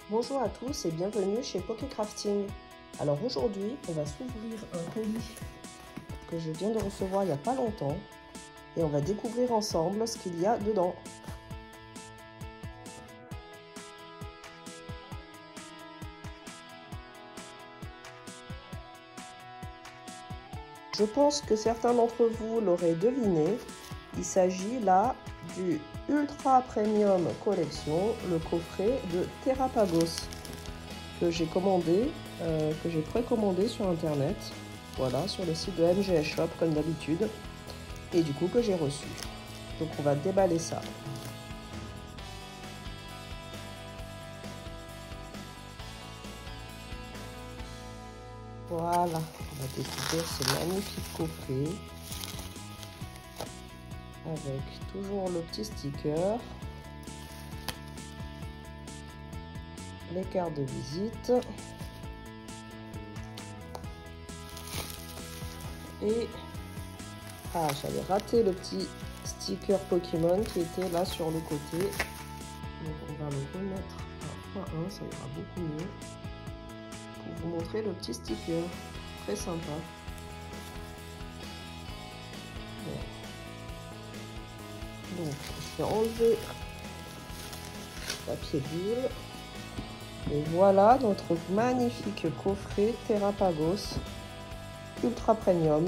Bonjour à tous et bienvenue chez Poké Crafting. Alors aujourd'hui, on va s'ouvrir un colis que je viens de recevoir il n'y a pas longtemps et on va découvrir ensemble ce qu'il y a dedans. Je pense que certains d'entre vous l'auraient deviné, il s'agit là du Ultra Premium Collection, le coffret de Terrapagos que j'ai commandé, que j'ai précommandé sur internet, voilà, sur le site de MGS Shop comme d'habitude, et du coup que j'ai reçu. Donc on va déballer ça. Voilà, on va découvrir ce magnifique coffret avec toujours le petit sticker, les cartes de visite et j'avais raté le petit sticker Pokémon qui était là sur le côté, donc on va le remettre à 1, ça ira beaucoup mieux pour vous montrer le petit sticker, très sympa. Donc je vais enlever le papier bulle et voilà notre magnifique coffret Terrapagos Ultra Premium,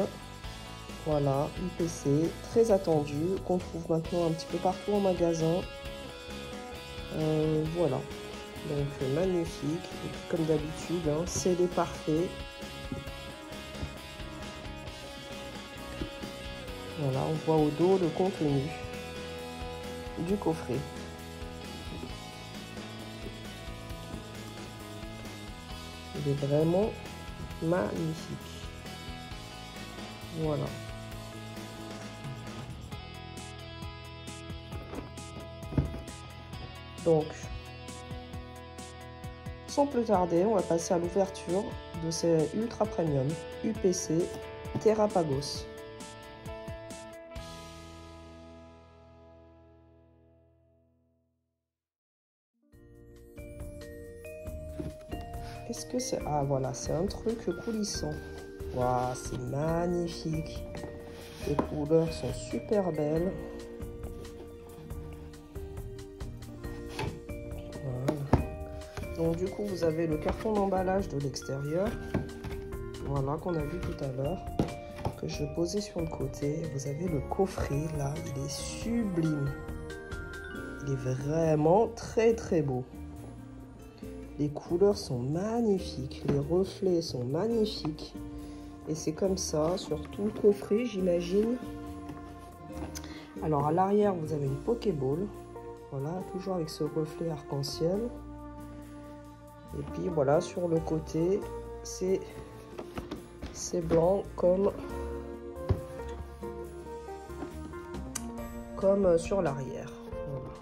voilà, UPC, très attendu, qu'on trouve maintenant un petit peu partout en magasin. Voilà, donc magnifique, comme d'habitude, hein, scellé parfait. Voilà, on voit au dos le contenu du coffret. Il est vraiment magnifique. Voilà. Donc, sans plus tarder, on va passer à l'ouverture de ces Ultra Premium UPC Terrapagos. Qu'est-ce que c'est? Ah voilà, c'est un truc coulissant. Waouh, c'est magnifique. Les couleurs sont super belles. Voilà. Donc du coup, vous avez le carton d'emballage de l'extérieur. Voilà, qu'on a vu tout à l'heure. Que je posais sur le côté. Vous avez le coffret, là. Il est sublime. Il est vraiment très très beau. Les couleurs sont magnifiques, les reflets sont magnifiques. Et c'est comme ça sur tout le coffret, j'imagine. Alors à l'arrière, vous avez une Pokéball. Voilà, toujours avec ce reflet arc-en-ciel. Et puis voilà, sur le côté, c'est blanc comme sur l'arrière.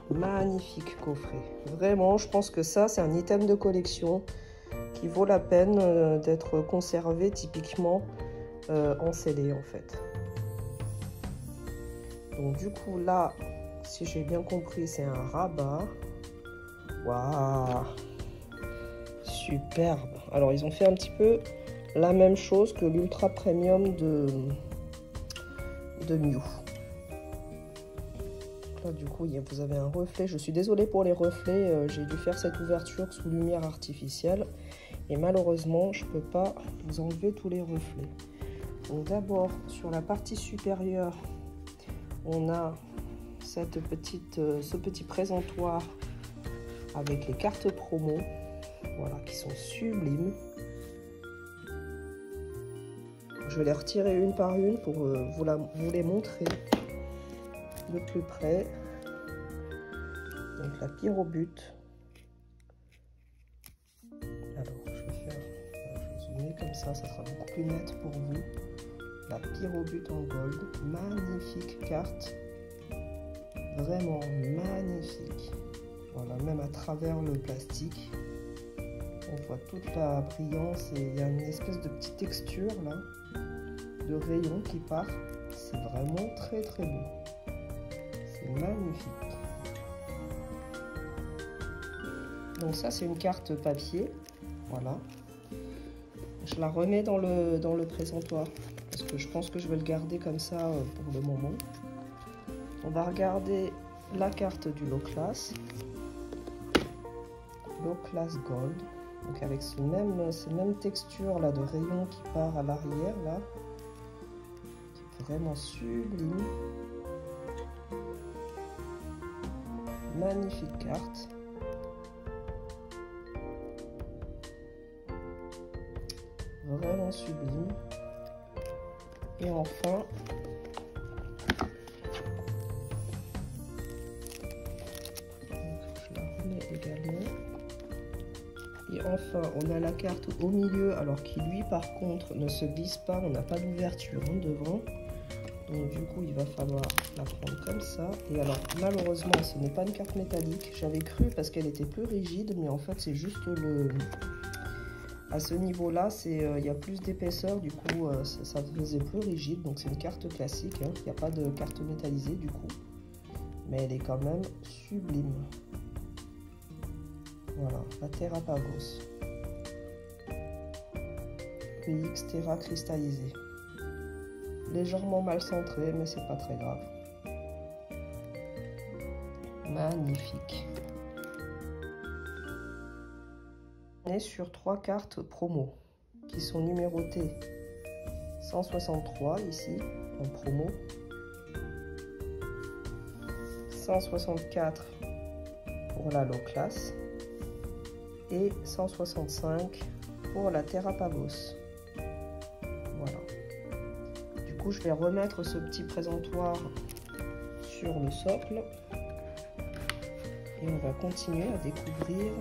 Magnifique coffret. Vraiment, je pense que ça, c'est un item de collection qui vaut la peine d'être conservé typiquement en scellé en fait. Donc du coup là, si j'ai bien compris, c'est un rabat. Waouh, superbe. Alors ils ont fait un petit peu la même chose que l'Ultra Premium de Mew. Là, du coup, vous avez un reflet. Je suis désolée pour les reflets. J'ai dû faire cette ouverture sous lumière artificielle. Et malheureusement, je ne peux pas vous enlever tous les reflets. Donc d'abord, sur la partie supérieure, on a ce petit présentoir avec les cartes promo. Voilà, qui sont sublimes. Je vais les retirer une par une pour vous les montrer de plus près. Donc la pyrobute. Alors je vais zoomer comme ça sera beaucoup plus net pour vous. La pyrobute en gold, magnifique carte, vraiment magnifique. Voilà, même à travers le plastique, on voit toute la brillance et il y a une espèce de petite texture là, de rayons qui part. C'est vraiment très très beau. C'est magnifique. Donc ça c'est une carte papier, voilà. Je la remets dans le présentoir parce que je pense que je vais le garder comme ça pour le moment. On va regarder la carte du Low Class. Low Class Gold. Donc avec ces mêmes textures là de rayon qui part à l'arrière là. Qui est vraiment sublime. Magnifique carte. Vraiment sublime. Et enfin, je la remets également. Et enfin, on a la carte au milieu, alors qui lui par contre ne se glisse pas, on n'a pas d'ouverture devant. Donc du coup, il va falloir la prendre comme ça. Et alors, malheureusement, ce n'est pas une carte métallique. J'avais cru parce qu'elle était plus rigide, mais en fait, c'est juste le... À ce niveau-là, il y a plus d'épaisseur, du coup, ça faisait plus rigide. Donc c'est une carte classique, hein. Il n'y a pas de carte métallisée, du coup. Mais elle est quand même sublime. Voilà, la Terrapagos. PX Terra cristallisé. Légèrement mal centré, mais c'est pas très grave. Magnifique. On est sur 3 cartes promo qui sont numérotées 163 ici en promo, 164 pour la Low Class et 165 pour la Terrapagos. Voilà. Du coup, je vais remettre ce petit présentoir sur le socle et on va continuer à découvrir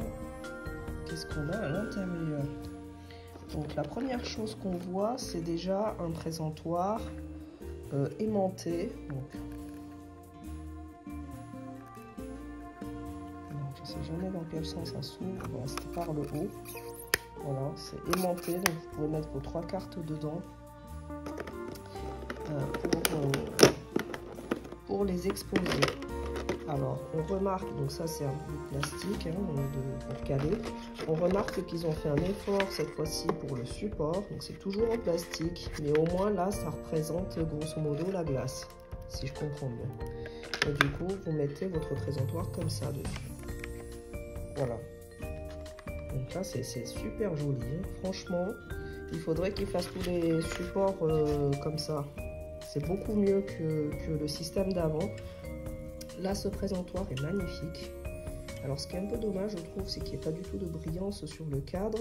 qu'est-ce qu'on a à l'intérieur. Donc la première chose qu'on voit, c'est déjà un présentoir aimanté. Donc, je ne sais jamais dans quel sens ça s'ouvre. Voilà, c'est par le haut. Voilà, c'est aimanté. Donc vous pouvez mettre vos 3 cartes dedans pour les exposer. Alors, on remarque, donc ça c'est un peu de plastique hein, pour caler. On remarque qu'ils ont fait un effort cette fois-ci pour le support. Donc c'est toujours en plastique, mais au moins là, ça représente grosso modo la glace, si je comprends bien. Et du coup, vous mettez votre présentoir comme ça dessus. Voilà. Donc là, c'est super joli. Hein. Franchement, il faudrait qu'ils fassent tous les supports comme ça. C'est beaucoup mieux que le système d'avant. Là, ce présentoir est magnifique. Alors, ce qui est un peu dommage, je trouve, c'est qu'il n'y ait pas du tout de brillance sur le cadre.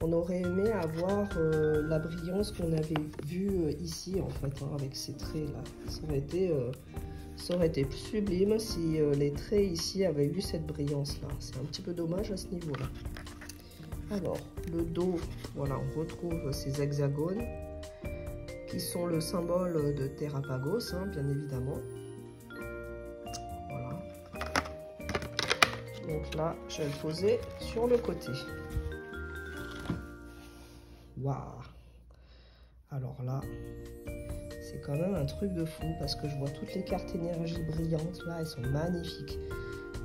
On aurait aimé avoir la brillance qu'on avait vue ici, en fait, hein, avec ces traits-là. Ça aurait été sublime si les traits ici avaient eu cette brillance-là. C'est un petit peu dommage à ce niveau-là. Alors, le dos, voilà, on retrouve ces hexagones qui sont le symbole de Terrapagos, hein, bien évidemment. Donc là, je vais le poser sur le côté. Waouh! Alors là, c'est quand même un truc de fou parce que je vois toutes les cartes énergie brillantes là, elles sont magnifiques.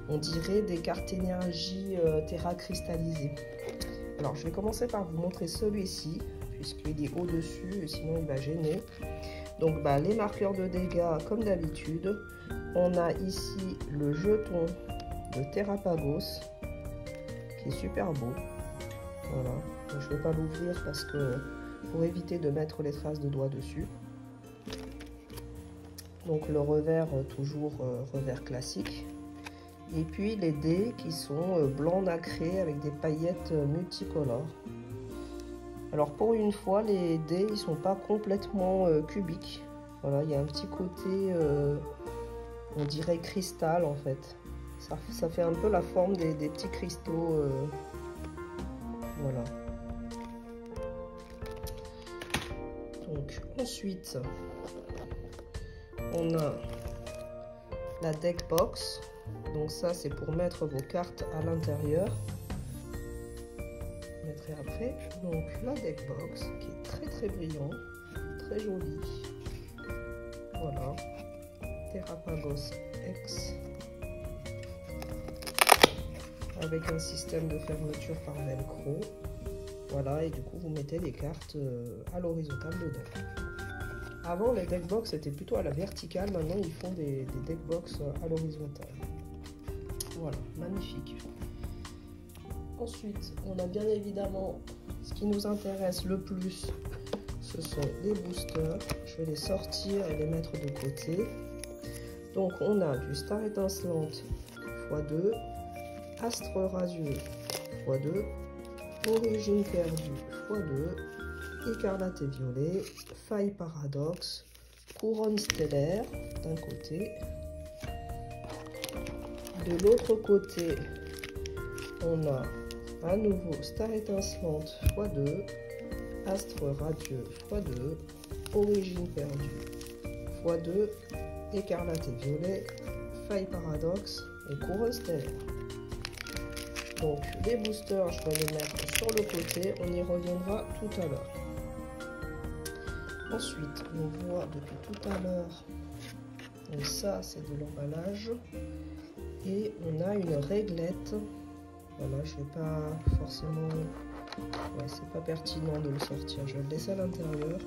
On dirait des cartes énergie Terra cristallisées. Alors, je vais commencer par vous montrer celui-ci puisqu'il est au-dessus, sinon il va gêner. Donc, les marqueurs de dégâts comme d'habitude. On a ici le jeton de Terrapagos qui est super beau. Voilà, donc, je ne vais pas l'ouvrir parce que pour éviter de mettre les traces de doigts dessus. Donc le revers toujours revers classique. Et puis les dés qui sont blanc nacré avec des paillettes multicolores. Alors pour une fois, les dés ils sont pas complètement cubiques. Voilà, il y a un petit côté on dirait cristal en fait. Ça fait un peu la forme des petits cristaux. Voilà. Donc ensuite, on a la deck box. Donc ça, c'est pour mettre vos cartes à l'intérieur. Je mettrai après. Donc la deck box qui est très très brillant, très joli. Voilà. Terrapagos X. avec un système de fermeture par velcro. Voilà, et du coup vous mettez les cartes à l'horizontale dedans. Avant les deckbox étaient plutôt à la verticale, maintenant ils font des deckbox à l'horizontale. Voilà, magnifique. Ensuite, on a bien évidemment ce qui nous intéresse le plus, ce sont les boosters. Je vais les sortir et les mettre de côté. Donc on a du Star étincelante x2, Astre radieux x2, Origine perdue x2, Écarlate et violet, Faille paradoxe, Couronne stellaire d'un côté. De l'autre côté, on a à nouveau Star étincelante x2, Astre radieux x2, Origine perdue x2, Écarlate et violet, Faille paradoxe et Couronne stellaire. Donc les boosters, je vais les mettre sur le côté, on y reviendra tout à l'heure. Ensuite, on voit depuis tout à l'heure, donc ça c'est de l'emballage, et on a une réglette. Voilà, je vais pas forcément, ouais, c'est pas pertinent de le sortir, je vais le laisser à l'intérieur.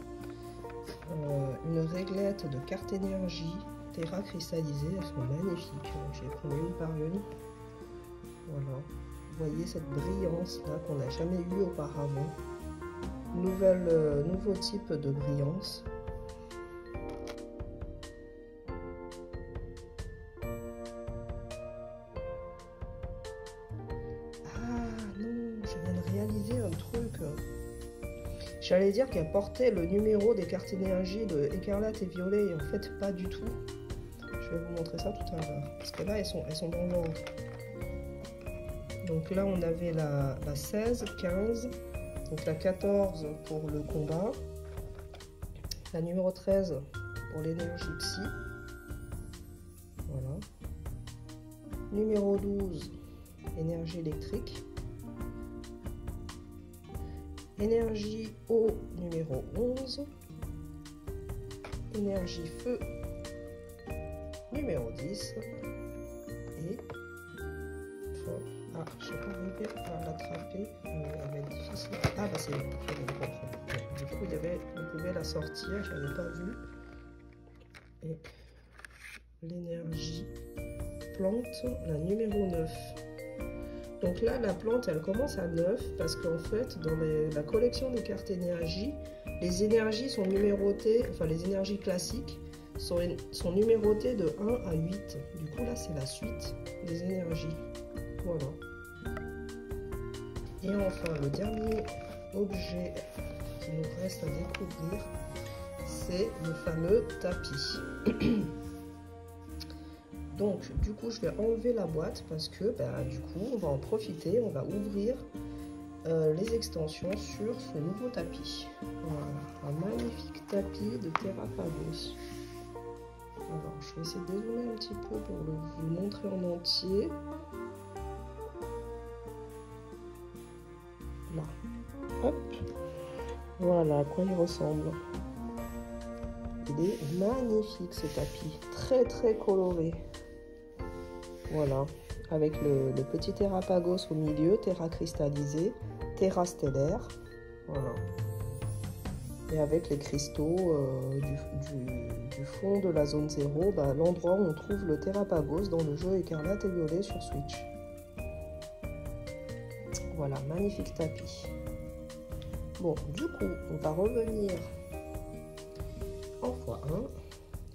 Une réglette de carte énergie Terra cristallisée, elles sont magnifiques, j'ai pris une par une. Voilà, vous voyez cette brillance là qu'on n'a jamais eu auparavant. Nouveau type de brillance. J'allais dire qu'elle portait le numéro des cartes énergie de Écarlate et Violet, et en fait pas du tout. Je vais vous montrer ça tout à l'heure, parce que là elles sont dans l'ordre. Donc là on avait la 16, 15, donc la 14 pour le combat, la numéro 13 pour l'énergie psy, voilà. Numéro 12, énergie électrique. Énergie eau numéro 11, énergie feu numéro 10 et ah, je n'ai pas arrivé à l'attraper, elle va être difficile. Ah bah c'est bon, je vais comprendre. Du coup on pouvait la sortir, je n'avais pas vu. Et l'énergie plante, la numéro 9. Donc là, la plante, elle commence à 9 parce qu'en fait, dans la collection des cartes énergie, les énergies sont numérotées, enfin les énergies classiques sont numérotées de 1 à 8. Du coup, là, c'est la suite des énergies. Voilà. Et enfin, le dernier objet qui nous reste à découvrir, c'est le fameux tapis. Donc du coup je vais enlever la boîte parce que du coup on va en profiter, on va ouvrir les extensions sur ce nouveau tapis. Voilà, un magnifique tapis de Terrapagos. Alors je vais essayer de dézoomer un petit peu pour vous le montrer en entier. Là, hop, voilà à quoi il ressemble. Il est magnifique ce tapis, très très coloré. Voilà, avec le petit Terrapagos au milieu, Terra cristallisé, Terra stellaire, voilà. Et avec les cristaux du fond de la zone 0, l'endroit où on trouve le Terrapagos dans le jeu Écarlate et Violet sur Switch. Voilà, magnifique tapis. Bon, du coup, on va revenir en x1.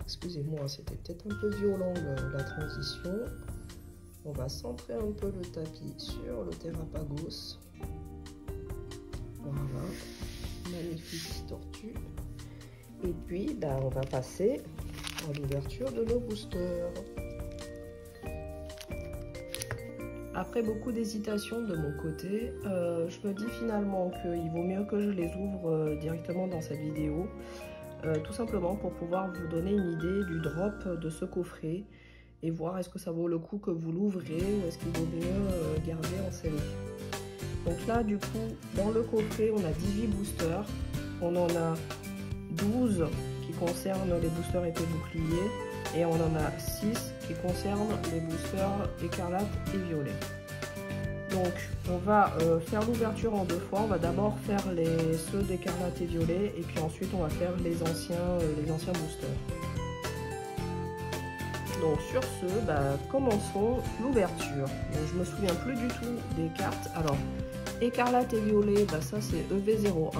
Excusez-moi, c'était peut-être un peu violent la transition. On va centrer un peu le tapis sur le Terrapagos. Voilà, magnifique tortue. Et puis, on va passer à l'ouverture de nos boosters. Après beaucoup d'hésitation de mon côté, je me dis finalement qu'il vaut mieux que je les ouvre directement dans cette vidéo. Tout simplement pour pouvoir vous donner une idée du drop de ce coffret et voir est-ce que ça vaut le coup que vous l'ouvrez ou est-ce qu'il vaut mieux garder en scellé. Donc là du coup dans le coffret on a 18 boosters, on en a 12 qui concernent les boosters épée bouclier et on en a 6 qui concernent les boosters écarlate et violet. Donc on va faire l'ouverture en 2 fois. On va d'abord faire ceux d'écarlate et violet et puis ensuite on va faire les anciens boosters. Donc sur ce, commençons l'ouverture. Je me souviens plus du tout des cartes. Alors écarlate et violet, ça c'est EV01.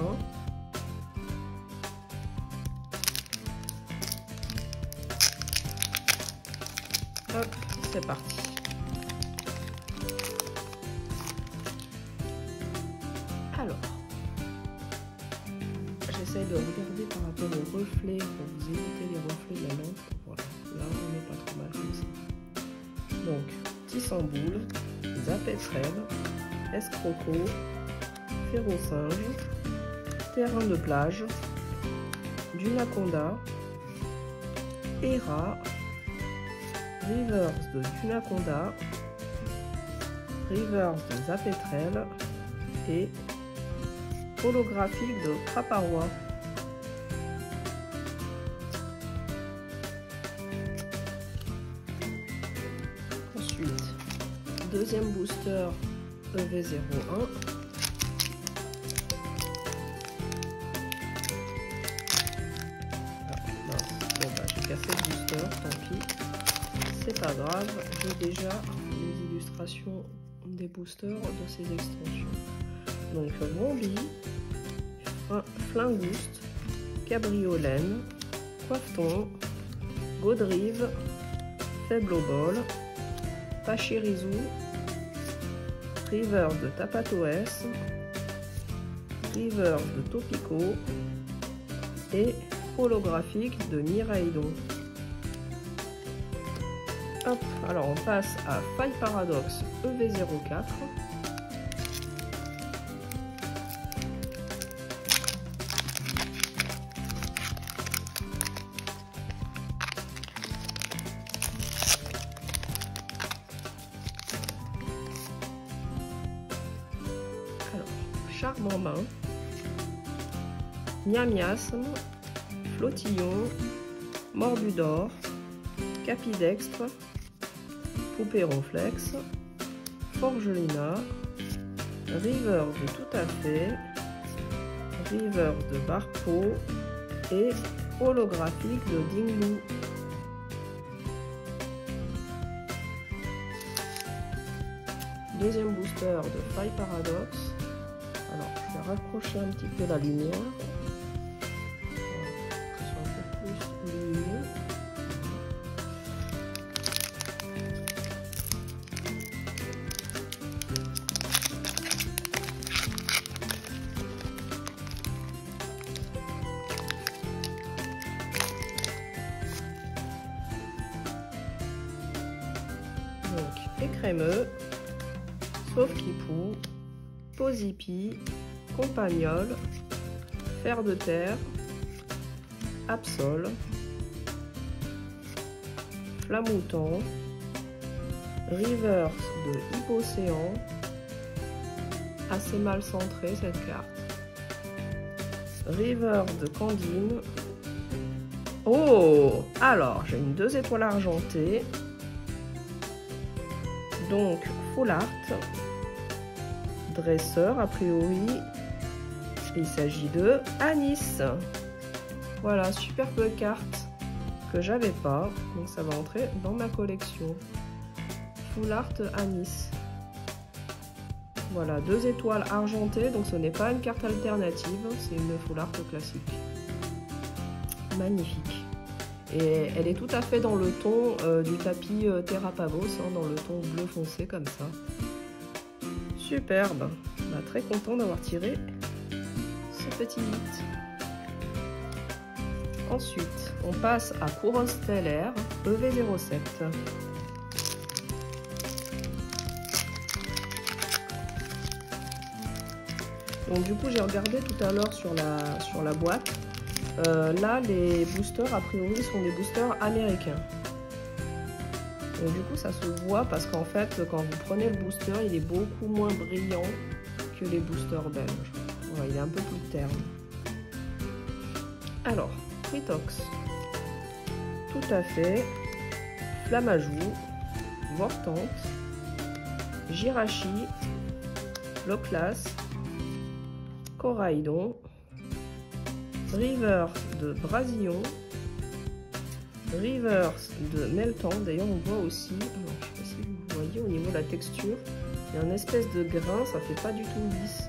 Hop, c'est parti. Alors, j'essaie de regarder par rapport au reflet pour vous éviter les reflets de la lampe. Voilà, là on n'est pas trop mal comme ça. Donc, Tissamboul, Zapétrel, Escroco, Ferrosinge, Terrain de plage, Dunaconda, Hera, Rivers de Dunaconda, Rivers de Zapétrel et holographique de Craparois. Ensuite, deuxième booster EV01. J'ai cassé le booster, tant pis. C'est pas grave, j'ai déjà les illustrations des boosters de ces extensions. Donc Bombi, Flingouste, Cabriolène, Coiffeton, Gaudrive, Faible au bol, Pachirizou, Rivers de Tapatoès, Rivers de Topico et holographique de Miraidon. Hop, alors on passe à Faille Paradoxe EV04. Alors, Charme en main, Miamiasme, Flottillon, Mordu d'or, Capidextre, Poupée Ronflex, Forgelina, River de Tout à fait, River de Barpo et holographique de Dinglou. Deuxième booster de Faille Paradoxe. Alors, je vais rapprocher un petit peu la lumière. Écrémeux, Sauve Kipou, Posipi, Compagnol, Fer de terre, Absol, Flamouton, Rivers de Hypocéan, assez mal centrée cette carte, River de Candine. Oh, alors j'ai une 2 étoiles argentées. Donc, Full Art, Dresseur, a priori, il s'agit de Anis. Voilà, superbe carte que j'avais pas, donc ça va entrer dans ma collection. Full Art Anis. Voilà, 2 étoiles argentées, donc ce n'est pas une carte alternative, c'est une Full Art classique. Magnifique. Et elle est tout à fait dans le ton du tapis Terra Pavos, hein, dans le ton bleu foncé comme ça. Superbe. Très content d'avoir tiré ce petit hit. Ensuite, on passe à Couronne Stellaire EV07. Donc du coup, j'ai regardé tout à l'heure sur la boîte. Là, les boosters, a priori, sont des boosters américains. Donc du coup, ça se voit parce qu'en fait, quand vous prenez le booster, il est beaucoup moins brillant que les boosters belges. Voilà, il est un peu plus terne. Alors, Tritox, Tout à fait, Flamajou, Vortante, Jirachi, Floclas, Coraidon, Reverse de Brasillon, Reverse de Meltan. D'ailleurs on voit aussi, alors, je ne sais pas si vous voyez au niveau de la texture, il y a une espèce de grain, ça fait pas du tout lisse.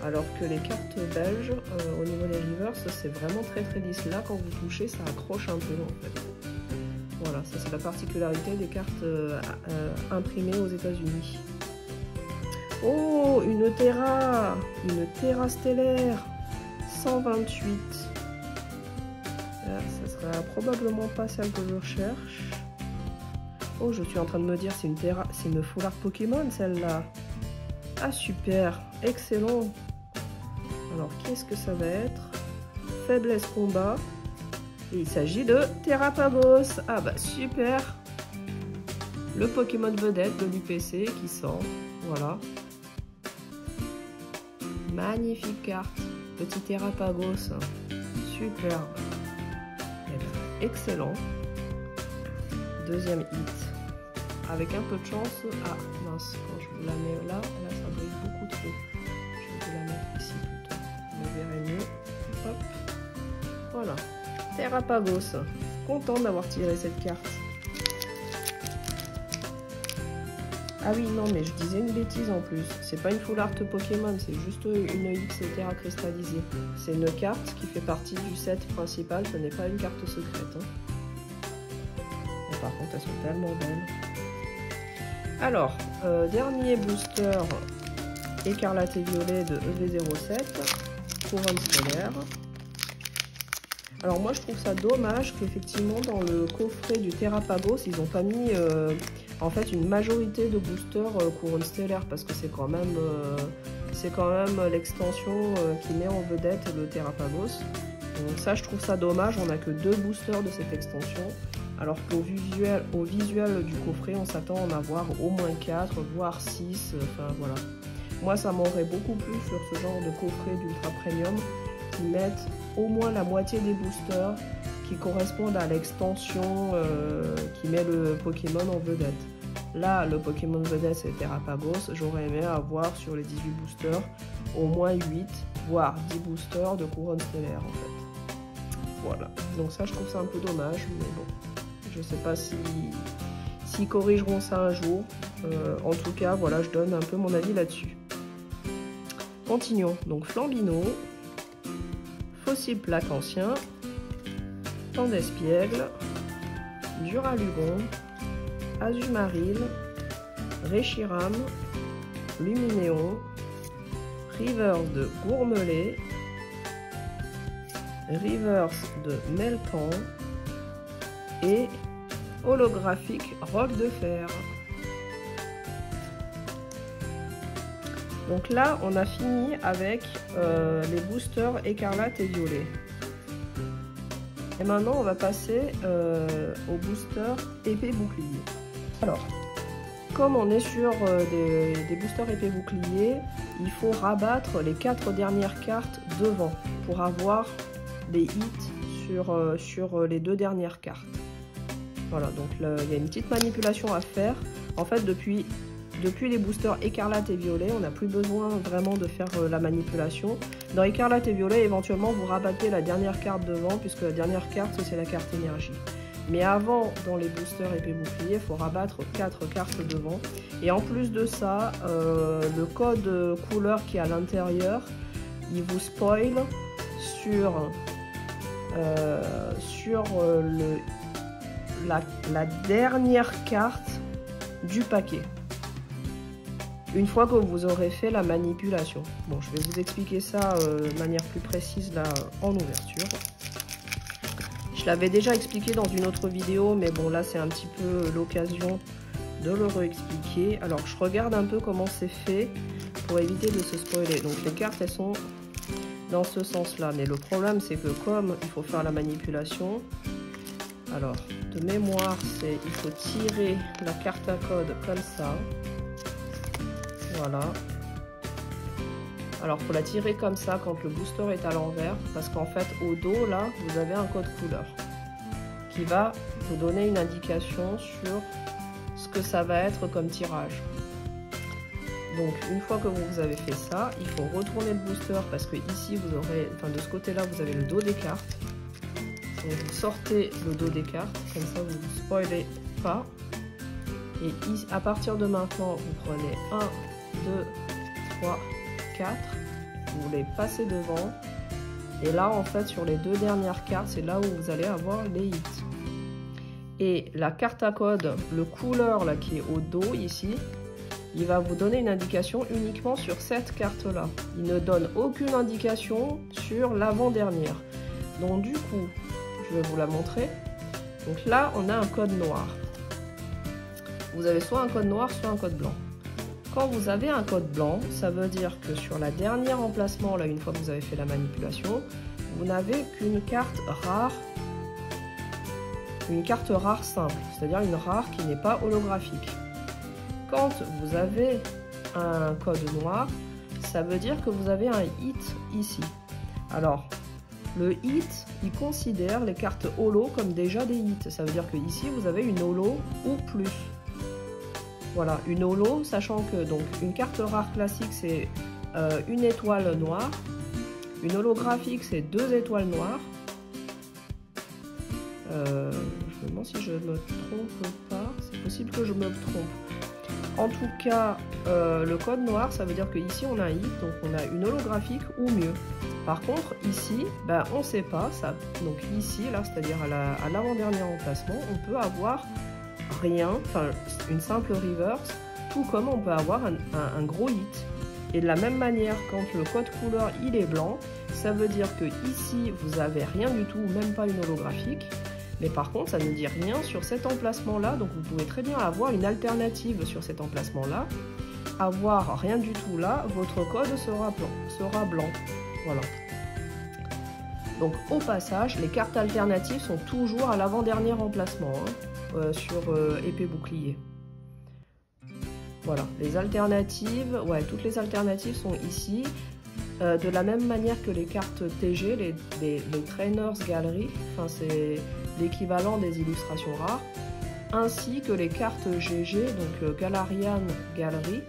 Alors que les cartes belges, au niveau des reverse, c'est vraiment très lisse. Là, quand vous touchez, ça accroche un peu en fait. Voilà, ça c'est la particularité des cartes imprimées aux États-Unis. Oh, une Terra stellaire, 128. Ça sera probablement pas celle que je recherche. Oh, je suis en train de me dire, c'est une full art Pokémon celle-là. Ah super, excellent. Alors, qu'est-ce que ça va être? Faiblesse combat. Et il s'agit de Terrapagos. Ah bah super. Le Pokémon vedette de l'UPC qui sort. Voilà. Magnifique carte. Petit Terrapagos. Superbe. Excellent. Deuxième hit. Avec un peu de chance. Ah mince, quand je la mets là ça brille beaucoup trop. Je vais la mettre ici plutôt. Vous verrez mieux. Hop. Voilà. Terrapagos. Content d'avoir tiré cette carte. Ah oui, non, mais je disais une bêtise en plus. C'est pas une full art Pokémon, c'est juste une X Terra cristallisée. C'est une carte qui fait partie du set principal, ce n'est pas une carte secrète. Hein. Et par contre, elles sont tellement belles. Alors, dernier booster écarlate et violet de EV07, couronne stellaire. Alors moi je trouve ça dommage qu'effectivement dans le coffret du Terrapagos ils n'ont pas mis en fait une majorité de boosters couronne stellaire parce que c'est quand même l'extension qui met en vedette le Terrapagos. Donc ça je trouve ça dommage, on n'a que 2 boosters de cette extension alors qu'au visuel du coffret on s'attend à en avoir au moins 4 voire 6, enfin voilà. Moi ça m'aurait beaucoup plu sur ce genre de coffret d'ultra premium qui mettent au moins la moitié des boosters qui correspondent à l'extension qui met le Pokémon en vedette. Là, le Pokémon vedette c'est Terrapagos. J'aurais aimé avoir sur les 18 boosters au moins 8, voire 10 boosters de couronne stellaire en fait. Voilà, donc ça je trouve ça un peu dommage, mais bon, je sais pas s'ils corrigeront ça un jour. En tout cas, voilà, je donne un peu mon avis là-dessus. Continuons, donc Flambino, Fossile plaque ancien, Temps d'espiègle, Duralugon, Azumaril, Reshiram, Luminéon, Reverse de Gourmelet, Reverse de Meltan et holographique Roc de Fer. Donc là, on a fini avec les boosters écarlate et violet. Et maintenant, on va passer au booster épée bouclier. Alors, comme on est sur des boosters épée bouclier, il faut rabattre les 4 dernières cartes devant pour avoir des hits sur les 2 dernières cartes. Voilà, donc là, il y a une petite manipulation à faire. En fait, depuis les boosters écarlate et violet, on n'a plus besoin vraiment de faire la manipulation. Dans écarlate et violet, éventuellement, vous rabattez la dernière carte devant, puisque la dernière carte, c'est la carte énergie. Mais avant, dans les boosters épée bouclier, il faut rabattre 4 cartes devant. Et en plus de ça, le code couleur qui est à l'intérieur, il vous spoil sur la dernière carte du paquet. Une fois que vous aurez fait la manipulation. Bon, je vais vous expliquer ça de manière plus précise là en ouverture. Je l'avais déjà expliqué dans une autre vidéo, mais bon là c'est un petit peu l'occasion de le réexpliquer. Alors je regarde un peu comment c'est fait pour éviter de se spoiler. Donc les cartes elles sont dans ce sens là, mais le problème c'est que comme il faut faire la manipulation, alors de mémoire c'est il faut tirer la carte à code comme ça. Voilà. Alors, il faut la tirer comme ça quand le booster est à l'envers, parce qu'en fait, au dos, là, vous avez un code couleur qui va vous donner une indication sur ce que ça va être comme tirage. Donc une fois que vous avez fait ça, il faut retourner le booster parce que ici vous aurez, enfin de ce côté-là vous avez le dos des cartes. Donc vous sortez le dos des cartes, comme ça vous ne spoilez pas. Et ici, à partir de maintenant, vous prenez 1, 2, 3, 4. Vous les passez devant. Et là en fait sur les deux dernières cartes, c'est là où vous allez avoir les hits. Et la carte à code, le couleur là qui est au dos ici, il va vous donner une indication uniquement sur cette carte-là. Il ne donne aucune indication sur l'avant-dernière. Donc du coup, je vais vous la montrer. Donc là, on a un code noir. Vous avez soit un code noir, soit un code blanc. Quand vous avez un code blanc, ça veut dire que sur la dernière emplacement, là, une fois que vous avez fait la manipulation, vous n'avez qu'une carte rare. Une carte rare simple, c'est-à-dire une rare qui n'est pas holographique. Quand vous avez un code noir, ça veut dire que vous avez un hit ici. Alors, le hit, il considère les cartes holo comme déjà des hits. Ça veut dire que ici, vous avez une holo ou plus. Voilà, une holo, sachant que donc une carte rare classique, c'est une étoile noire. Une holographique, c'est 2 étoiles noires. Je me demande si je me trompe pas. C'est possible que je me trompe. En tout cas, le code noir, ça veut dire qu'ici on a un hit, donc on a une holographique ou mieux. Par contre, ici, ben, on ne sait pas. Ça, donc ici, là, c'est-à-dire à l'avant-dernier emplacement, on peut avoir rien, enfin une simple reverse, tout comme on peut avoir un gros hit. Et de la même manière, quand le code couleur il est blanc, ça veut dire que ici, vous n'avez rien du tout, même pas une holographique. Mais par contre, ça ne dit rien sur cet emplacement-là, donc vous pouvez très bien avoir une alternative sur cet emplacement-là. Avoir rien du tout là, votre code sera blanc. Voilà. Donc au passage, les cartes alternatives sont toujours à l'avant-dernier emplacement sur épée bouclier. Voilà, les alternatives, ouais, toutes les alternatives sont ici. De la même manière que les cartes TG, les Trainers Gallery, enfin c'est l'équivalent des illustrations rares, ainsi que les cartes GG, donc Galarian Gallery.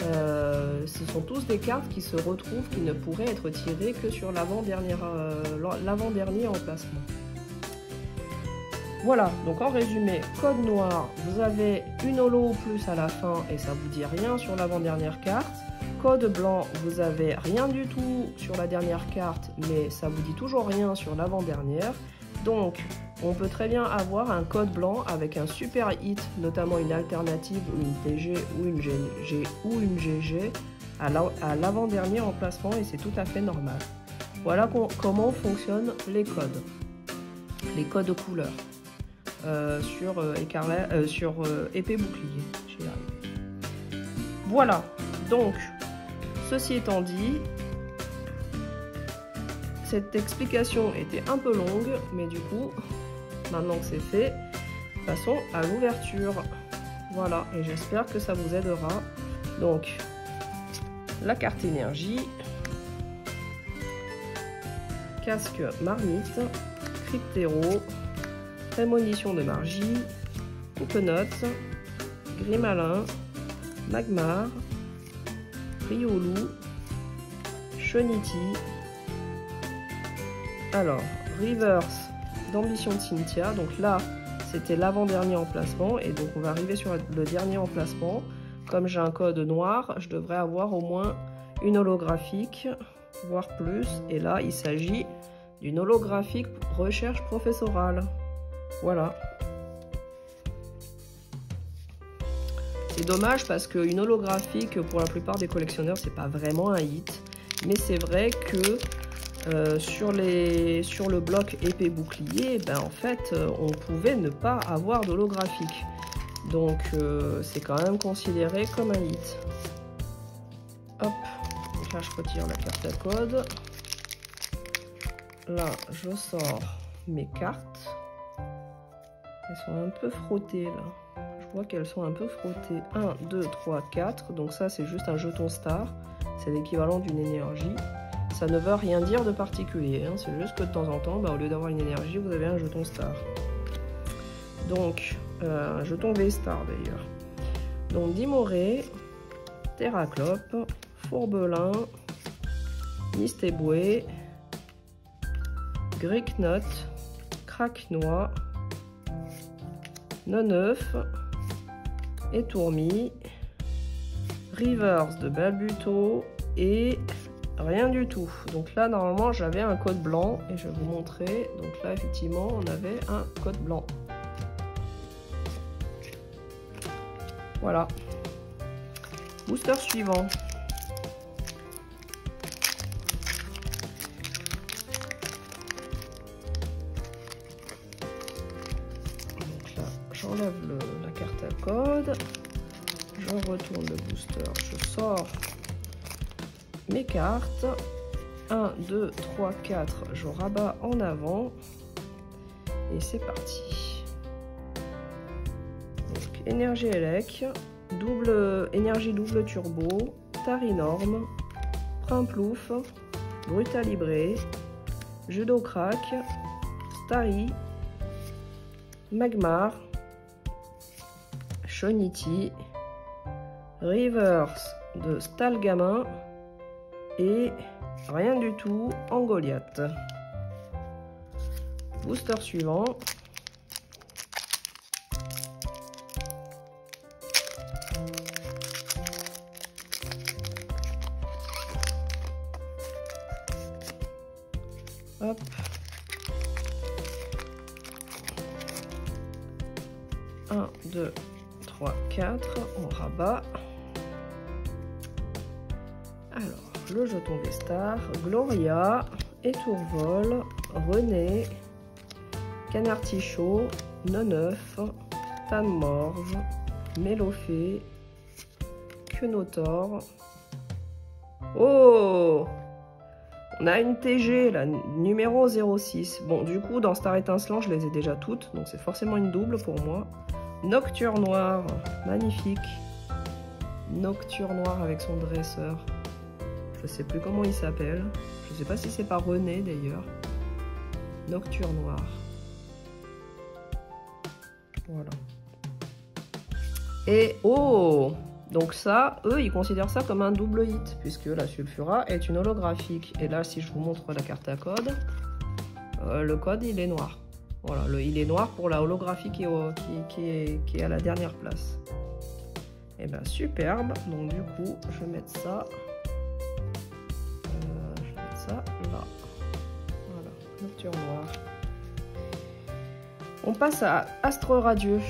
Ce sont tous des cartes qui se retrouvent, qui ne pourraient être tirées que sur l'avant-dernier emplacement. Voilà, donc en résumé, code noir, vous avez une holo ou plus à la fin et ça vous dit rien sur l'avant-dernière carte. Code blanc, vous avez rien du tout sur la dernière carte, mais ça vous dit toujours rien sur l'avant-dernière. Donc, on peut très bien avoir un code blanc avec un super hit, notamment une alternative ou une TG ou une GG à l'avant-dernier emplacement et c'est tout à fait normal. Voilà comment fonctionnent les codes couleurs sur épée bouclier. J'y arrive. Voilà, donc ceci étant dit, cette explication était un peu longue, mais du coup, maintenant que c'est fait, passons à l'ouverture. Voilà, et j'espère que ça vous aidera. Donc, la carte énergie, casque marmite, cryptéro, prémonition de Margie, coupe-notes, Grimalin, Magmar, Riolu, Shoniti. Alors, reverse d'ambition de Cynthia. Donc là, c'était l'avant-dernier emplacement. Et donc, on va arriver sur le dernier emplacement. Comme j'ai un code noir, je devrais avoir au moins une holographique, voire plus. Et là, il s'agit d'une holographique recherche professorale. Voilà. C'est dommage parce qu'une holographique, pour la plupart des collectionneurs, c'est pas vraiment un hit. Mais c'est vrai que sur le bloc épée bouclier, ben en fait, on pouvait ne pas avoir d'holographique. Donc, c'est quand même considéré comme un hit. Hop, donc là, je retire la carte à code. Là, je sors mes cartes. Elles sont un peu frottées, là. Je vois qu'elles sont un peu frottées. 1, 2, 3, 4. Donc ça, c'est juste un jeton star. C'est l'équivalent d'une énergie. Ça ne veut rien dire de particulier, hein. C'est juste que de temps en temps, bah, au lieu d'avoir une énergie, vous avez un jeton star. Donc, un jeton V-star d'ailleurs. Donc, Dimoré, Terraclope, Fourbelin, Nisteboué, Greeknut, Craquenois, Neuf, Étourmi, Rivers de Balbuto et rien du tout. Donc là, normalement, j'avais un code blanc et je vais vous montrer. Donc là, effectivement, on avait un code blanc. Voilà. Booster suivant. Donc là, j'enlève la carte à code. Je retourne le booster. Je sors mes cartes. 1, 2, 3, 4. Je rabats en avant. Et c'est parti. Donc, énergie élec. Énergie double turbo, Tarinorm, Primplouf, Brutalibré, Judo Crack, Starry, Magmar, Shoniti, Rivers de Stalgamin et rien du tout en Goliath. Booster suivant. Hop. Un, 2, 3, 4. On rabat. Alors, le jeton Vestar, Gloria, Étourvol, René, Canartichaud, Neuf, Tanmorve, Mélofée, Quenotor. Oh! On a une TG, la numéro 06. Bon, du coup, dans Star Étincelant, je les ai déjà toutes. Donc, c'est forcément une double pour moi. Nocturne Noir, magnifique. Nocturne Noir avec son dresseur. Je sais plus comment il s'appelle. Je sais pas si c'est pas René, d'ailleurs. Nocturne Noir. Voilà. Et, oh! Donc ça, eux, ils considèrent ça comme un double hit, puisque la Sulfura est une holographique. Et là, si je vous montre la carte à code, le code, il est noir. Voilà, il est noir pour la holographie qui est à la dernière place. Et bien, superbe. Donc du coup, je vais mettre ça. Là. Voilà, Nocturne Noir. On passe à Astre Radieux.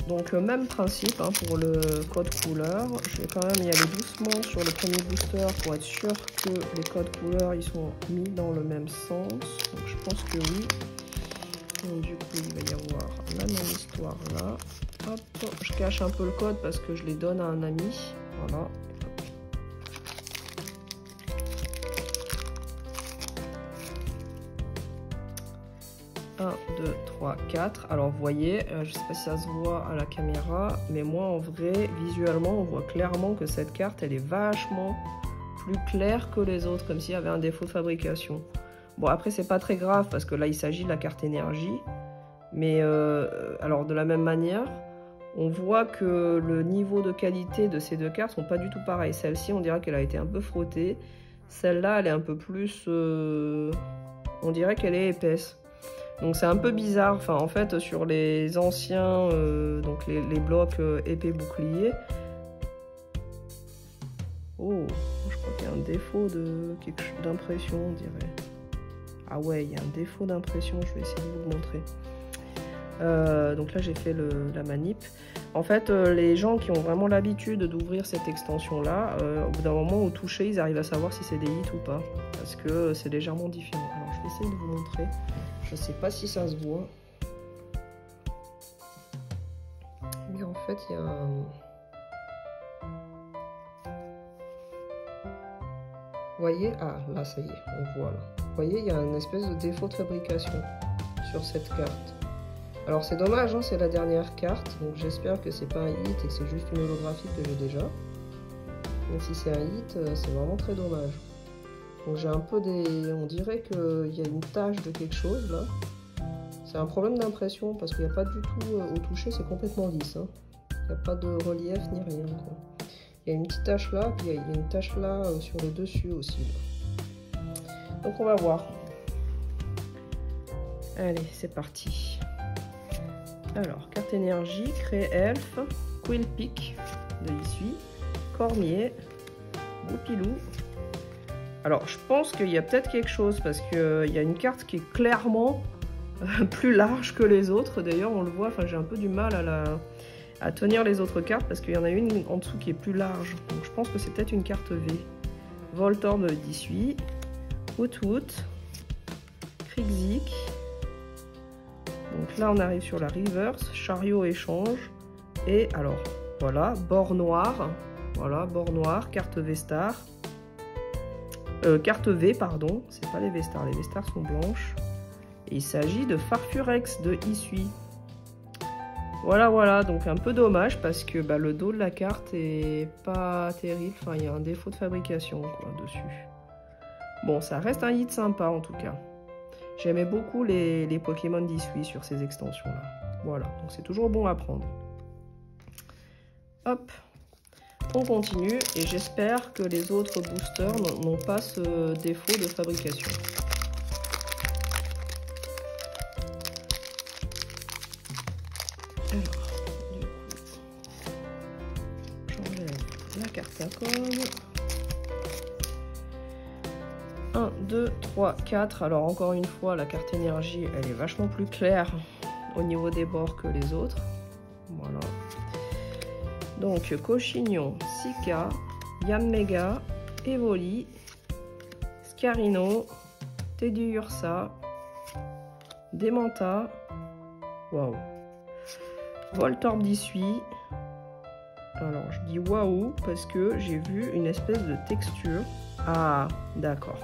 Donc même principe hein, pour le code couleur. Je vais quand même y aller doucement sur le premier booster pour être sûr que les codes couleurs ils sont mis dans le même sens. Donc je pense que oui. Donc du coup il va y avoir la même histoire là. Hop, je cache un peu le code parce que je les donne à un ami. Voilà. 1, 2, 3, 4. Alors vous voyez, je ne sais pas si ça se voit à la caméra, mais moi en vrai, visuellement, on voit clairement que cette carte, elle est vachement plus claire que les autres, comme s'il y avait un défaut de fabrication. Bon après, c'est pas très grave parce que là, il s'agit de la carte énergie. Mais alors de la même manière, on voit que le niveau de qualité de ces deux cartes sont pas du tout pareils. Celle-ci, on dirait qu'elle a été un peu frottée. Celle-là, elle est un peu plus... on dirait qu'elle est épaisse. Donc c'est un peu bizarre, enfin en fait sur les anciens, donc les blocs épée bouclier. Oh, je crois qu'il y a un défaut d'impression, on dirait. Ah ouais, il y a un défaut d'impression, je vais essayer de vous le montrer. Donc là j'ai fait la manip. En fait, les gens qui ont vraiment l'habitude d'ouvrir cette extension-là, au bout d'un moment au toucher, ils arrivent à savoir si c'est des hits ou pas. Parce que c'est légèrement différent. Alors je vais essayer de vous montrer. Je sais pas si ça se voit. Mais en fait, il y a un... Vous voyez? Ah, là, ça y est, on voit là. Vous voyez, il y a une espèce de défaut de fabrication sur cette carte. Alors, c'est dommage, hein, c'est la dernière carte. Donc, j'espère que c'est pas un hit et que c'est juste une holographie que j'ai déjà. Mais si c'est un hit, c'est vraiment très dommage. Donc j'ai un peu des... On dirait qu'il y a une tache de quelque chose là. C'est un problème d'impression parce qu'il n'y a pas du tout... au toucher c'est complètement lisse. Hein. Il n'y a pas de relief ni rien. Quoi. Il y a une petite tache là, puis il y a une tache là sur le dessus aussi. Donc on va voir. Allez, c'est parti. Alors, carte énergie, Cré Elf, Quill Peak de Isui, Cormier, Goupilou. Alors, je pense qu'il y a peut-être quelque chose parce qu'il y a une carte qui est clairement plus large que les autres. D'ailleurs, on le voit, enfin, j'ai un peu du mal à tenir les autres cartes parce qu'il y en a une en dessous qui est plus large. Donc, je pense que c'est peut-être une carte V. Voltorb d'Isui, Woot, Krixik. Donc là, on arrive sur la reverse, Chariot échange. Et alors, voilà, bord noir. Voilà, bord noir, carte V-Star. Carte V, pardon, c'est pas les V-Stars, les V-Stars sont blanches. Et il s'agit de Farfurex de Isui. Voilà, donc un peu dommage parce que bah, le dos de la carte est pas terrible. Enfin, il y a un défaut de fabrication quoi, dessus. Bon, ça reste un hit sympa en tout cas. J'aimais beaucoup les Pokémon d'Isui sur ces extensions-là. Voilà, donc c'est toujours bon à prendre. Hop. On continue et j'espère que les autres boosters n'ont pas ce défaut de fabrication. Alors, du coup, j'enlève la carte à code. 1, 2, 3, 4. Alors encore une fois, la carte énergie, elle est vachement plus claire au niveau des bords que les autres. Voilà. Donc, Cochignon, Sika, Yanmega, Evoli, Scarino, Teddiursa, Demanta, waouh, Voltorb d'Isui. Alors, je dis waouh parce que j'ai vu une espèce de texture. Ah, d'accord.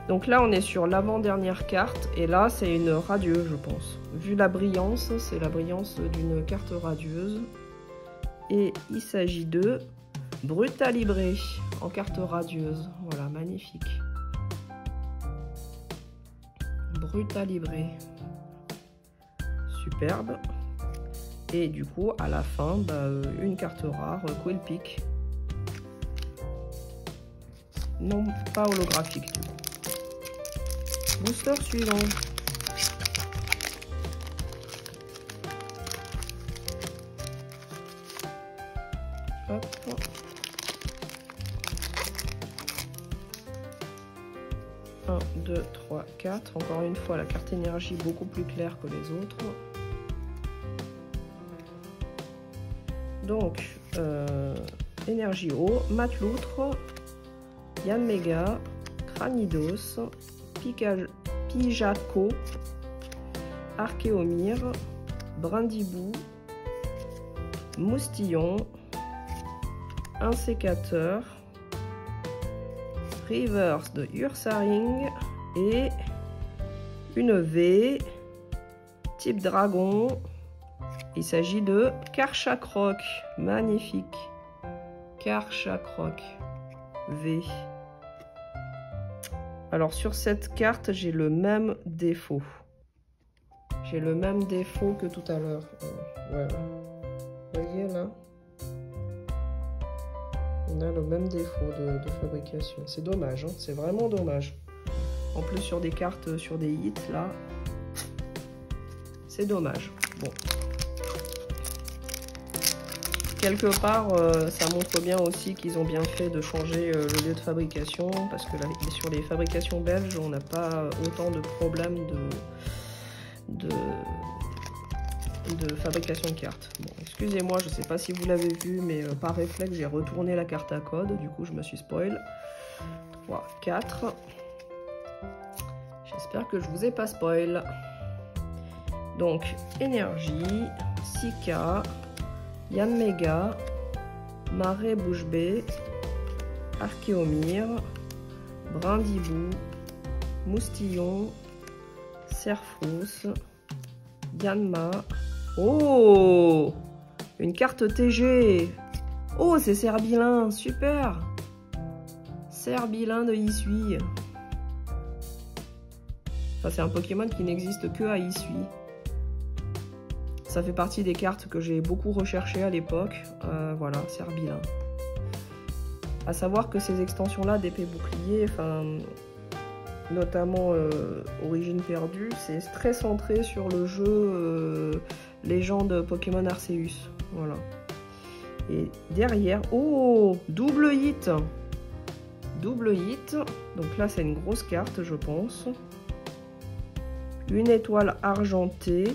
Donc là, on est sur l'avant-dernière carte et là, c'est une radieuse, je pense. Vu la brillance, c'est la brillance d'une carte radieuse. Et il s'agit de Brutalibre en carte radieuse. Voilà, magnifique. Brutalibre. Superbe. Et du coup, à la fin, bah, une carte rare, Quill Peak. Non, pas holographique du coup. Booster suivant. Hop. 1, 2, 3, 4. Encore une fois, la carte énergie beaucoup plus claire que les autres. Donc, énergie haut, Matloutre, Yanmega, Cranidos, Pijaco, Archéomir, Brindibou, Moustillon, un sécateur, Reverse de Ursaring et une V type dragon. Il s'agit de Karchakroc, magnifique. Karchakroc V. Alors sur cette carte, j'ai le même défaut. J'ai le même défaut que tout à l'heure. Voilà. Vous voyez là? On a le même défaut de fabrication. C'est dommage, hein, c'est vraiment dommage. En plus sur des cartes, sur des hits, là, c'est dommage. Bon. Quelque part, ça montre bien aussi qu'ils ont bien fait de changer le lieu de fabrication, parce que là, sur les fabrications belges, on n'a pas autant de problèmes de fabrication de cartes. Bon, excusez-moi, je ne sais pas si vous l'avez vu, mais par réflexe, j'ai retourné la carte à code, du coup, je me suis spoil. 3, 4. J'espère que je vous ai pas spoil. Donc, énergie, Sika, Yanmega, Marais Bouche Bée, Archéomir, Brindibou, Moustillon, Serfrousse, Yanma. Oh, une carte TG. Oh, c'est Serbilin, super. Serbilin de Isui. Enfin, c'est un Pokémon qui n'existe que à Isui. Ça fait partie des cartes que j'ai beaucoup recherchées à l'époque. Voilà, Serbilin. À savoir que ces extensions-là d'épée bouclier, enfin, notamment Origine perdue, c'est très centré sur le jeu Légende Pokémon Arceus. Voilà. Et derrière, oh, double hit. Double hit. Donc là, c'est une grosse carte, je pense. Une étoile argentée.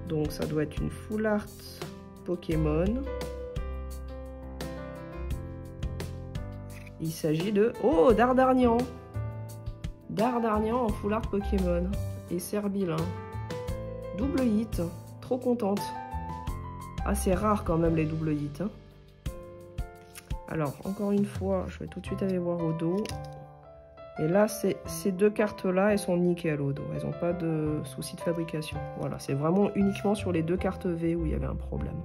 Donc ça doit être une full art Pokémon. Il s'agit de... Oh, Dardarnian. Dardarnian en full art Pokémon. Et Serbil. Double hit. Trop contente. Ah, c'est rare quand même les double hits. Hein. Alors, encore une fois, je vais tout de suite aller voir au dos. Et là, ces deux cartes-là, elles sont nickel au dos. Elles n'ont pas de souci de fabrication. Voilà, c'est vraiment uniquement sur les deux cartes V où il y avait un problème.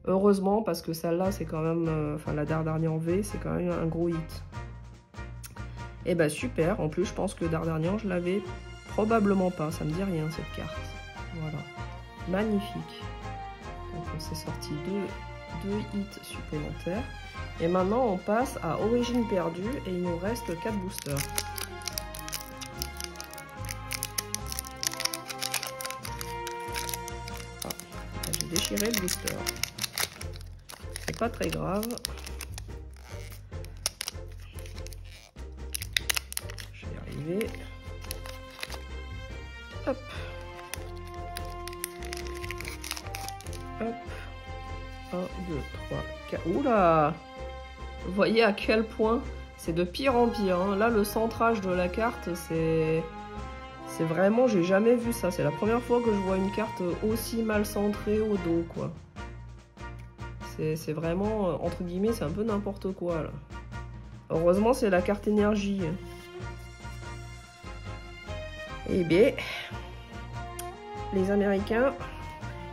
Heureusement, parce que celle-là, c'est quand même... enfin, la Dardarnian V, c'est quand même un gros hit. Et bah super. En plus, je pense que Dardarnian, je l'avais probablement pas. Ça me dit rien, cette carte. Voilà. Magnifique. Donc, on s'est sorti deux hits supplémentaires. Et maintenant, on passe à Origine perdue et il nous reste 4 boosters. Ah, j'ai déchiré le booster. C'est pas très grave. Je vais y arriver. Hop. Hop. 1, 2, 3, 4. Oula! Vous voyez à quel point c'est de pire en pire. Hein. Là, le centrage de la carte, c'est vraiment... J'ai jamais vu ça. C'est la première fois que je vois une carte aussi mal centrée au dos, quoi. C'est vraiment, entre guillemets, c'est un peu n'importe quoi, là. Heureusement, c'est la carte énergie. Eh bien, les Américains,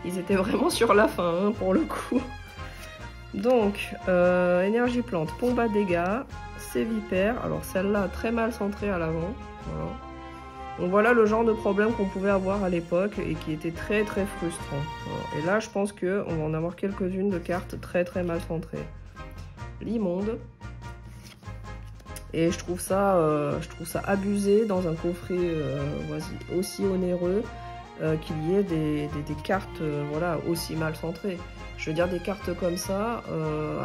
ils étaient vraiment sur la fin, hein, pour le coup. Donc, énergie plante, pompe à dégâts, Sévipère. Alors celle-là, très mal centrée à l'avant. Voilà. Donc voilà le genre de problème qu'on pouvait avoir à l'époque et qui était très très frustrant. Voilà. Et là, je pense qu'on va en avoir quelques-unes de cartes très très mal centrées. L'immonde. Et je trouve ça abusé dans un coffret aussi onéreux qu'il y ait des cartes voilà, aussi mal centrées. Je veux dire, des cartes comme ça,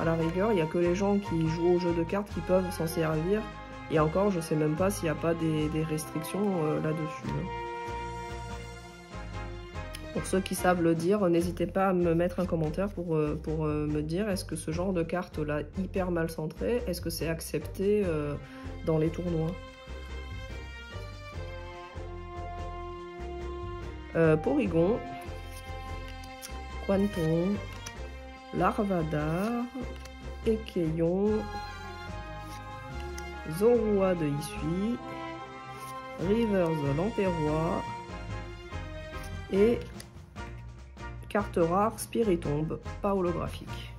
à la rigueur, il n'y a que les gens qui jouent au jeu de cartes qui peuvent s'en servir. Et encore, je ne sais même pas s'il n'y a pas des restrictions là-dessus. Pour ceux qui savent le dire, n'hésitez pas à me mettre un commentaire pour me dire est-ce que ce genre de carte-là, hyper mal centrée, est-ce que c'est accepté dans les tournois? Porygon, Quanton, Larvadar, Ékeyon, Zorua de Issui, Rivers Lamperois et carte rare Spiritomb, pas holographique.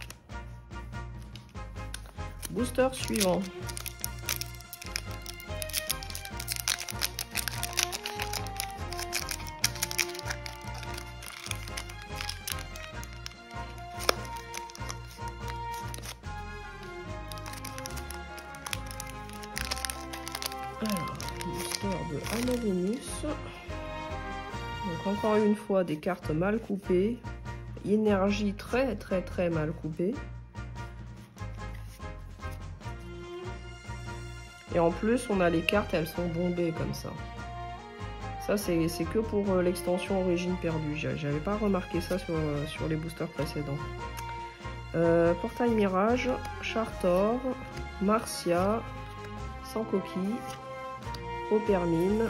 Booster suivant. Alors, booster de Amavenus. Donc encore une fois des cartes mal coupées. Énergie très mal coupée. Et en plus on a les cartes, elles sont bombées comme ça. Ça c'est que pour l'extension Origine perdue. J'avais pas remarqué ça sur les boosters précédents. Portail Mirage, Chartor, Marcia, Sans Coquille, Opermine,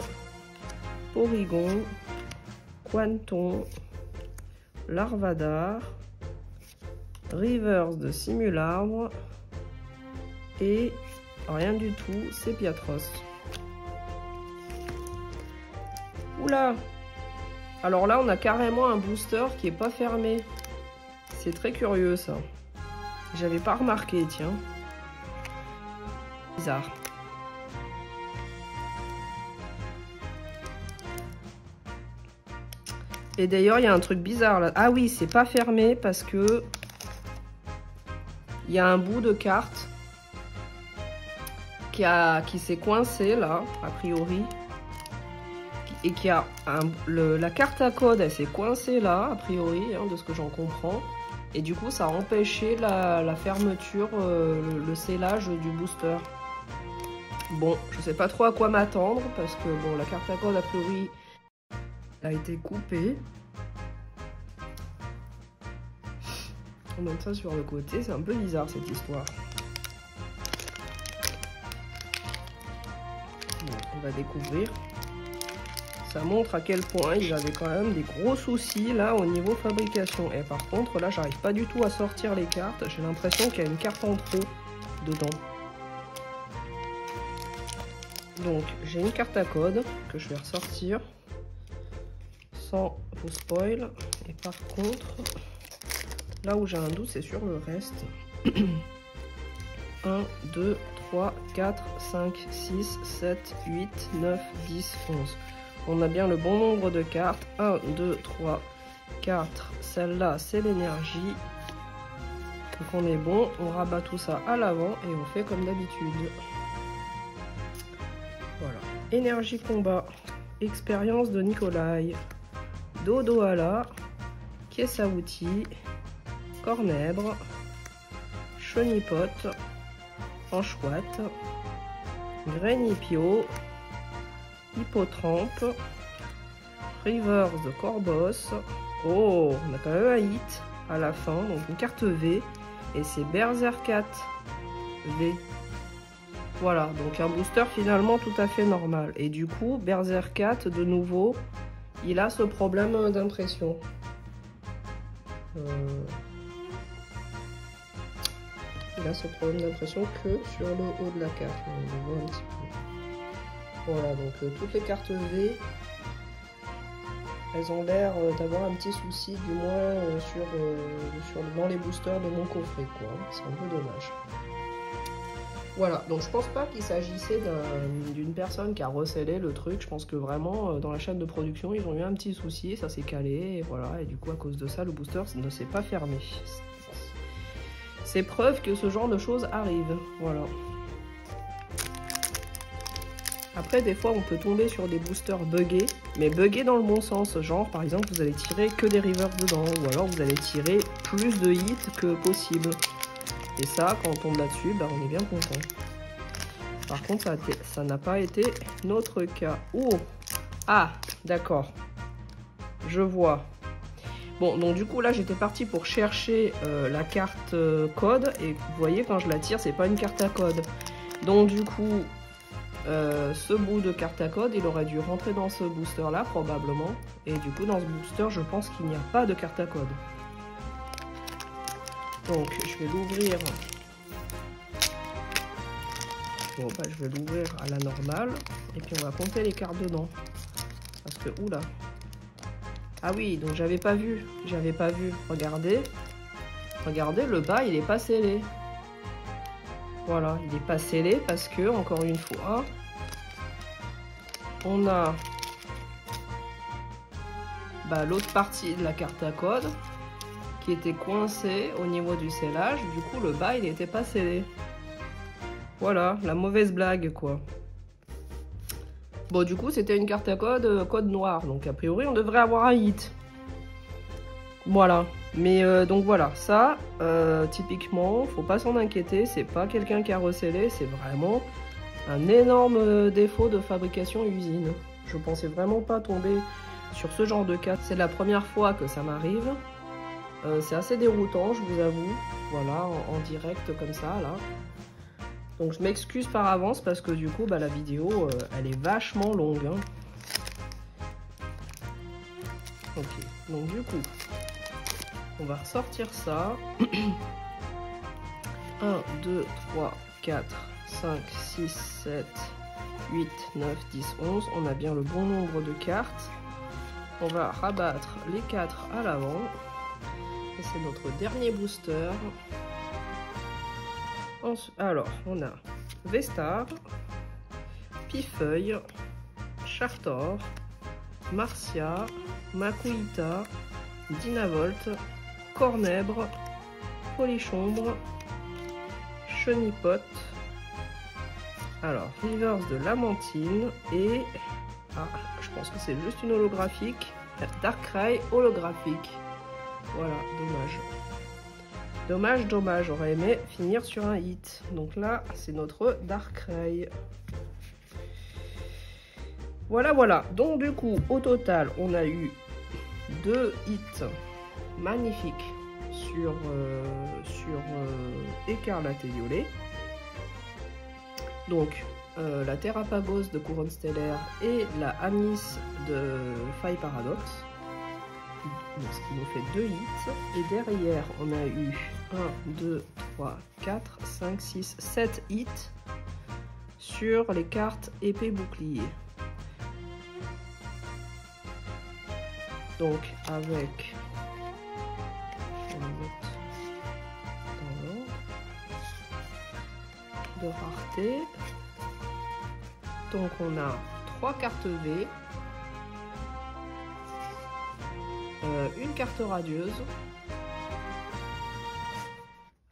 Porygon, Quanton, Larvadar, Rivers de Simularbre et rien du tout, Sepiatros. Oula! Alors là, on a carrément un booster qui est pas fermé. C'est très curieux ça. J'avais pas remarqué, tiens. Bizarre. Et d'ailleurs, il y a un truc bizarre là. Ah oui, c'est pas fermé parce que il y a un bout de carte qui s'est coincé là, a priori. Et qui a la carte à code, elle s'est coincée là, a priori, hein, de ce que j'en comprends. Et du coup, ça a empêché la fermeture, le scellage du booster. Bon, je sais pas trop à quoi m'attendre parce que bon, la carte à code, a priori, a été coupée. On monte ça sur le côté, c'est un peu bizarre cette histoire. Bon, on va découvrir. Ça montre à quel point ils avaient quand même des gros soucis là au niveau fabrication. Et par contre, là, j'arrive pas du tout à sortir les cartes. J'ai l'impression qu'il y a une carte en trop dedans. Donc, j'ai une carte à code que je vais ressortir sans vous spoil. Et par contre, là où j'ai un doute, c'est sur le reste. 1, 2, 3, 4, 5, 6, 7, 8, 9, 10, 11. On a bien le bon nombre de cartes. 1, 2, 3, 4. Celle-là, c'est l'énergie. Donc on est bon. On rabat tout ça à l'avant et on fait comme d'habitude. Voilà. Énergie combat. Expérience de Nikolai. Dodohala. Caisse à outils. Cornèbre. Chenipote. Anchouette. Grenipio. Hippotrampe, Rivers de Corbos. Oh, on a quand même un hit à la fin, donc une carte V. Et c'est Berserkat V. Voilà, donc un booster finalement tout à fait normal. Et du coup, Berserkat, de nouveau, il a ce problème d'impression. Il a ce problème d'impression que sur le haut de la carte. On voit un petit peu. Voilà, donc toutes les cartes V, elles ont l'air d'avoir un petit souci, du moins dans les boosters de mon coffret, quoi. C'est un peu dommage. Voilà, donc je pense pas qu'il s'agissait d'une personne qui a recellé le truc. Je pense que vraiment, dans la chaîne de production, ils ont eu un petit souci, ça s'est calé, et voilà. Et du coup, à cause de ça, le booster ne s'est pas fermé. C'est preuve que ce genre de choses arrive, voilà. Après, des fois, on peut tomber sur des boosters buggés, mais buggés dans le bon sens. Genre, par exemple, vous allez tirer que des rivers dedans, ou alors vous allez tirer plus de hits que possible. Et ça, quand on tombe là-dessus, bah, on est bien content. Par contre, ça n'a pas été notre cas. Oh! Ah, d'accord. Je vois. Bon, donc du coup, là, j'étais partie pour chercher la carte code, et vous voyez, quand je la tire, c'est pas une carte à code. Donc, du coup... ce bout de carte à code, il aurait dû rentrer dans ce booster là probablement, et du coup dans ce booster je pense qu'il n'y a pas de carte à code. Donc je vais l'ouvrir. Bon bah je vais l'ouvrir à la normale et puis on va compter les cartes dedans parce que oula. Ah oui, donc j'avais pas vu. Regardez, le bas il est pas scellé. Voilà, il n'est pas scellé parce que, encore une fois, on a l'autre partie de la carte à code qui était coincée au niveau du scellage. Du coup, le bas, il n'était pas scellé. Voilà, la mauvaise blague, quoi. Bon, du coup, c'était une carte à code, code noir. Donc, a priori, on devrait avoir un hit. Voilà. Mais donc voilà, ça, typiquement, faut pas s'en inquiéter, c'est pas quelqu'un qui a recellé, c'est vraiment un énorme défaut de fabrication usine. Je pensais vraiment pas tomber sur ce genre de cas. C'est la première fois que ça m'arrive. C'est assez déroutant, je vous avoue. Voilà, en direct comme ça, là. Donc je m'excuse par avance parce que du coup, la vidéo, elle est vachement longue. Hein. Ok, donc du coup... on va ressortir ça. 1, 2, 3, 4, 5, 6, 7, 8, 9, 10, 11. On a bien le bon nombre de cartes. On va rabattre les 4 à l'avant. Et c'est notre dernier booster. Alors, on a Vestar, Pifeuille, Chartor, Marcia, Makuhita, Dynavolt, Cornèbre, Polichombre, Chenipote. Alors, Reverse de Lamantine et... Ah, je pense que c'est juste une holographique. Darkrai holographique. Voilà, dommage. Dommage, dommage. J'aurais aimé finir sur un hit. Donc là, c'est notre Darkrai. Voilà, voilà. Donc du coup, au total, on a eu 2 hits magnifiques sur Écarlate et Violet. Donc, la Terrapagos de Couronne Stellaire et la Anis de Faille Paradox. Ce qui nous fait 2 hits. Et derrière, on a eu 1, 2, 3, 4, 5, 6, 7 hits sur les cartes épée bouclier. Donc, avec... de rareté. Donc on a 3 cartes V, une carte radieuse,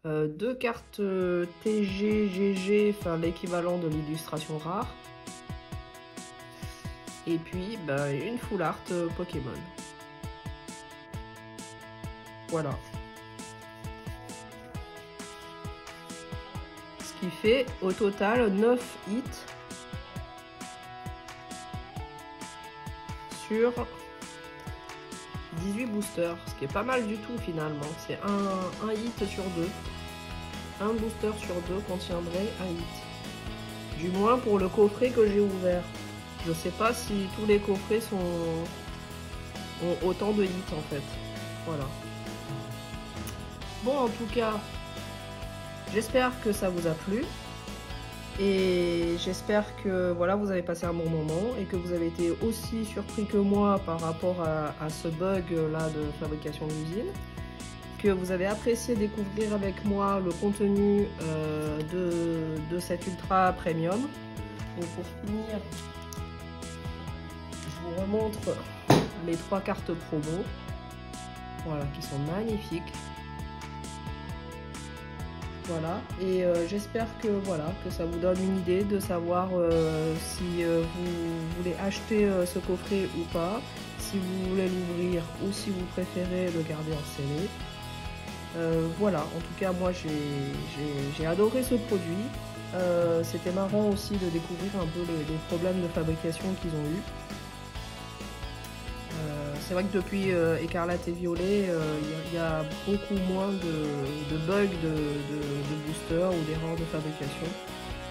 2 cartes TG, GG, enfin l'équivalent de l'illustration rare, et puis une full art Pokémon. Voilà. Ce qui fait au total 9 hits sur 18 boosters, ce qui est pas mal du tout finalement. C'est un hit sur 2. Un booster sur 2 contiendrait un hit. Du moins pour le coffret que j'ai ouvert. Je sais pas si tous les coffrets ont autant de hits en fait. Voilà. Bon, en tout cas, j'espère que ça vous a plu. Et j'espère que voilà, vous avez passé un bon moment et que vous avez été aussi surpris que moi par rapport à ce bug là de fabrication d'usine. Que vous avez apprécié découvrir avec moi le contenu de cet Ultra Premium. Donc pour finir, je vous remontre les 3 cartes promo. Voilà, qui sont magnifiques. Voilà, et j'espère que voilà, que ça vous donne une idée de savoir si vous voulez acheter ce coffret ou pas, si vous voulez l'ouvrir ou si vous préférez le garder en scellé. Voilà, en tout cas moi j'ai adoré ce produit. C'était marrant aussi de découvrir un peu les problèmes de fabrication qu'ils ont eu. C'est vrai que depuis Écarlate et Violet, il y a beaucoup moins de bugs de boosters ou d'erreurs de fabrication.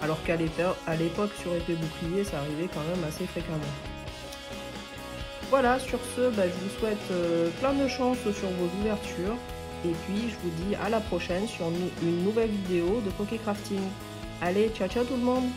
Alors qu'à l'époque, sur épée bouclier, ça arrivait quand même assez fréquemment. Voilà, sur ce, je vous souhaite plein de chance sur vos ouvertures. Et puis, je vous dis à la prochaine sur une nouvelle vidéo de Pokécrafting. Allez, ciao ciao tout le monde!